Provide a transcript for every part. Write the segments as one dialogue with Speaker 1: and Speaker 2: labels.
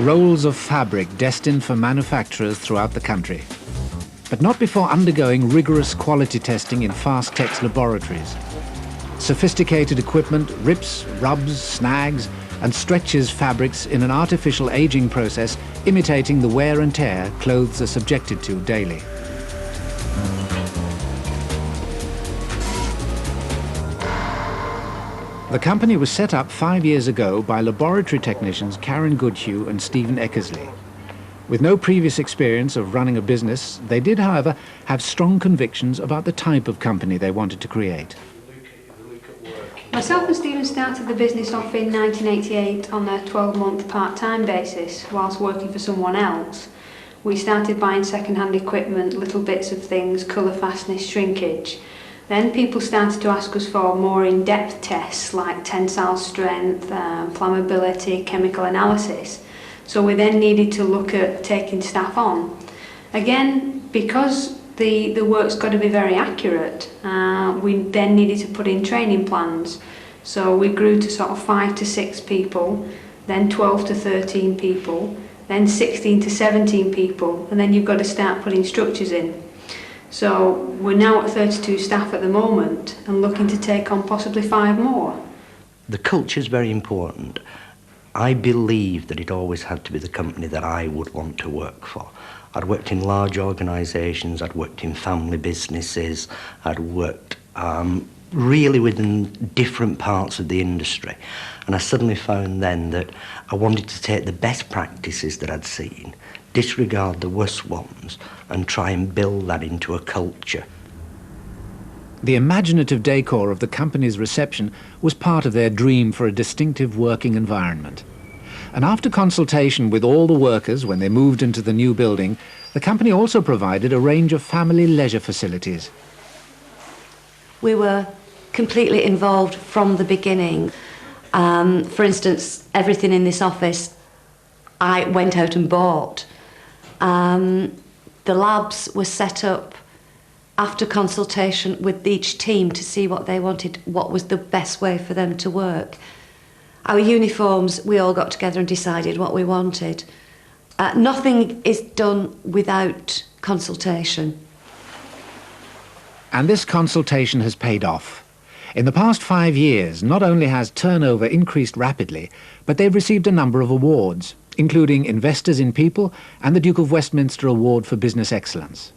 Speaker 1: rolls of fabric destined for manufacturers throughout the country, but not before undergoing rigorous quality testing in Fastech's laboratories. Sophisticated equipment rips, rubs, snags, and stretches fabrics in an artificial aging process imitating the wear and tear clothes are subjected to daily. The company was set up 5 years ago by laboratory technicians Karen Goodhue and Stephen Eckersley. With no previous experience of running a business, they did, however, have strong convictions about the type of company they wanted to create.
Speaker 2: Myself and Stephen started the business off in 1988 on a 12-month part-time basis whilst working for someone else. We started buying second-hand equipment, little bits of things, colour fastness, shrinkage. Then people started to ask us for more in-depth tests like tensile strength, flammability, chemical analysis. So we then needed to look at taking staff on. Again, because the work's got to be very accurate, we then needed to put in training plans. So we grew to sort of 5 to 6 people, then 12 to 13 people, then 16 to 17 people, and then you've got to start putting structures in. So we're now at 32 staff at the moment and looking to take on possibly 5 more.
Speaker 3: The culture is very important. I believe that it always had to be the company that I would want to work for. I'd worked in large organisations, I'd worked in family businesses, I'd worked really within different parts of the industry. And I suddenly found then that I wanted to take the best practices that I'd seen, disregard the worst ones, and try and build that into a culture.
Speaker 1: The imaginative decor of the company's reception was part of their dream for a distinctive working environment. And after consultation with all the workers when they moved into the new building, the company also provided a range of family leisure facilities.
Speaker 4: We were completely involved from the beginning. For instance, everything in this office I went out and bought. The labs were set up after consultation with each team to see what they wanted, what was the best way for them to work. Our uniforms, we all got together and decided what we wanted. Nothing is done without consultation.
Speaker 1: And this consultation has paid off. In the past 5 years, not only has turnover increased rapidly, but they've received a number of awards, including Investors in People and the Duke of Westminster Award for Business Excellence.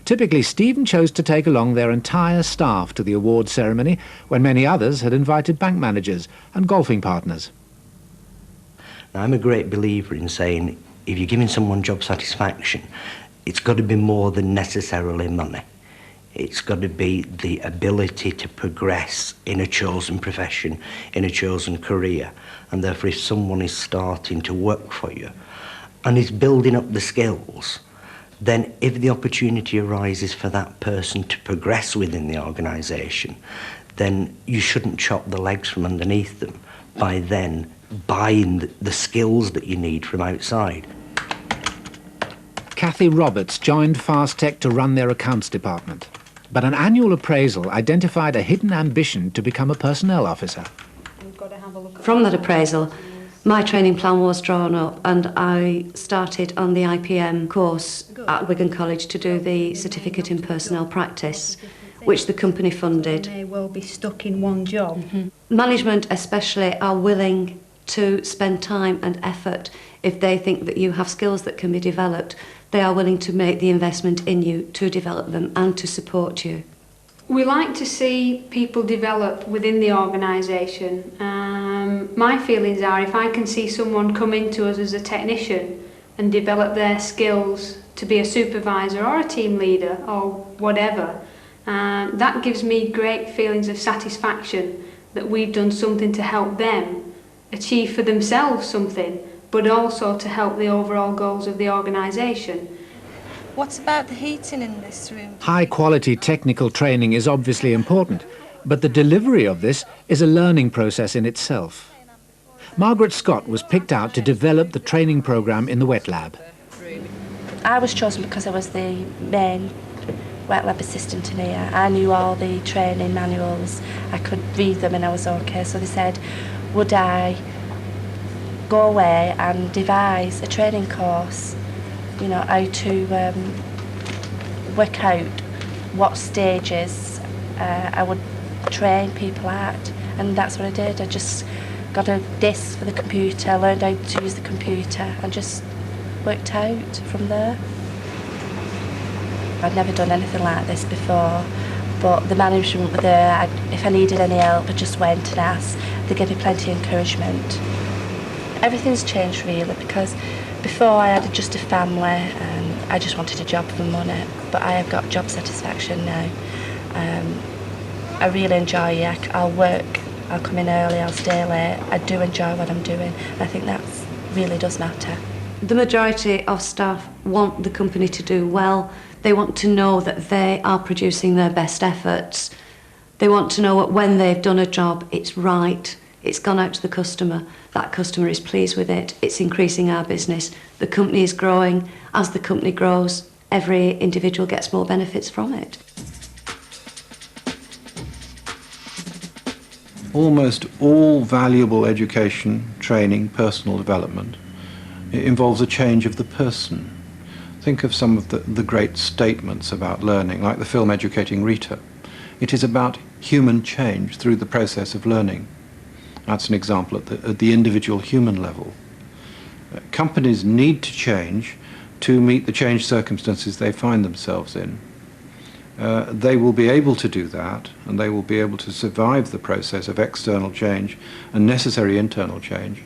Speaker 1: Typically, Stephen chose to take along their entire staff to the award ceremony when many others had invited bank managers and golfing partners.
Speaker 3: Now, I'm a great believer in saying if you're giving someone job satisfaction, it's got to be more than necessarily money. It's got to be the ability to progress in a chosen profession, in a chosen career. And therefore, if someone is starting to work for you and is building up the skills, then if the opportunity arises for that person to progress within the organisation, then you shouldn't chop the legs from underneath them by then buying the skills that you need from outside.
Speaker 1: Kathy Roberts joined Fastech to run their accounts department, but an annual appraisal identified a hidden ambition to become a personnel officer.
Speaker 4: From that appraisal, my training plan was drawn up and I started on the IPM course at Wigan College to do the Certificate in Personnel Practice, which the company funded.
Speaker 2: They will be stuck in one job.
Speaker 4: Mm-hmm. Management especially are willing to spend time and effort if they think that you have skills that can be developed. They are willing to make the investment in you to develop them and to support you.
Speaker 2: We like to see people develop within the organisation. My feelings are if I can see someone come into us as a technician and develop their skills to be a supervisor or a team leader or whatever, that gives me great feelings of satisfaction that we've done something to help them achieve for themselves something, but also to help the overall goals of the organisation.
Speaker 5: What about the heating in this room?
Speaker 1: High-quality technical training is obviously important, but the delivery of this is a learning process in itself. Margaret Scott was picked out to develop the training programme in the wet lab.
Speaker 6: I was chosen because I was the main wet lab assistant in here. I knew all the training manuals, I could read them and I was okay. So they said, would I go away and devise a training course, you know, how to work out what stages I would train people at, and that's what I did. I just got a disc for the computer, learned how to use the computer, and just worked out from there. I'd never done anything like this before, but the management were there. If I needed any help, I just went and asked. They gave me plenty of encouragement. Everything's changed really, because before I had just a family and I just wanted a job for money, but I have got job satisfaction now. I really enjoy it. I'll work, I'll come in early, I'll stay late. I do enjoy what I'm doing. I think that really does matter.
Speaker 4: The majority of staff want the company to do well. They want to know that they are producing their best efforts. They want to know that when they've done a job, it's right, it's gone out to the customer, that customer is pleased with it, it's increasing our business, the company is growing. As the company grows, every individual gets more benefits from it.
Speaker 7: Almost all valuable education, training, personal development, it involves a change of the person. Think of some of the great statements about learning, like the film Educating Rita. It is about human change through the process of learning. That's an example at the individual human level. Companies need to change to meet the changed circumstances they find themselves in. They will be able to do that, and they will be able to survive the process of external change and necessary internal change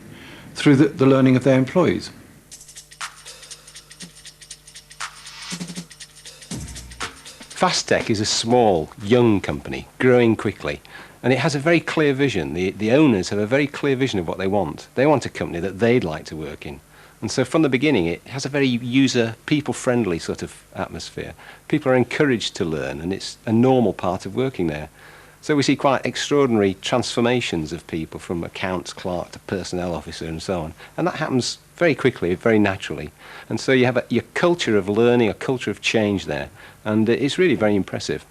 Speaker 7: through the learning of their employees.
Speaker 8: Fastech is a small, young company, growing quickly, and it has a very clear vision. The owners have a very clear vision of what they want. They want a company that they'd like to work in. And so from the beginning, it has a very people-friendly sort of atmosphere. People are encouraged to learn, and it's a normal part of working there. So we see quite extraordinary transformations of people from accounts clerk to personnel officer and so on. And that happens very quickly, very naturally. And so you have your culture of learning, a culture of change there. And it's really very impressive.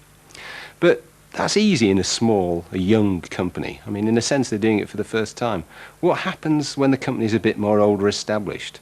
Speaker 8: But that's easy in a young company. I mean, in a sense, they're doing it for the first time. What happens when the company's a bit more older established?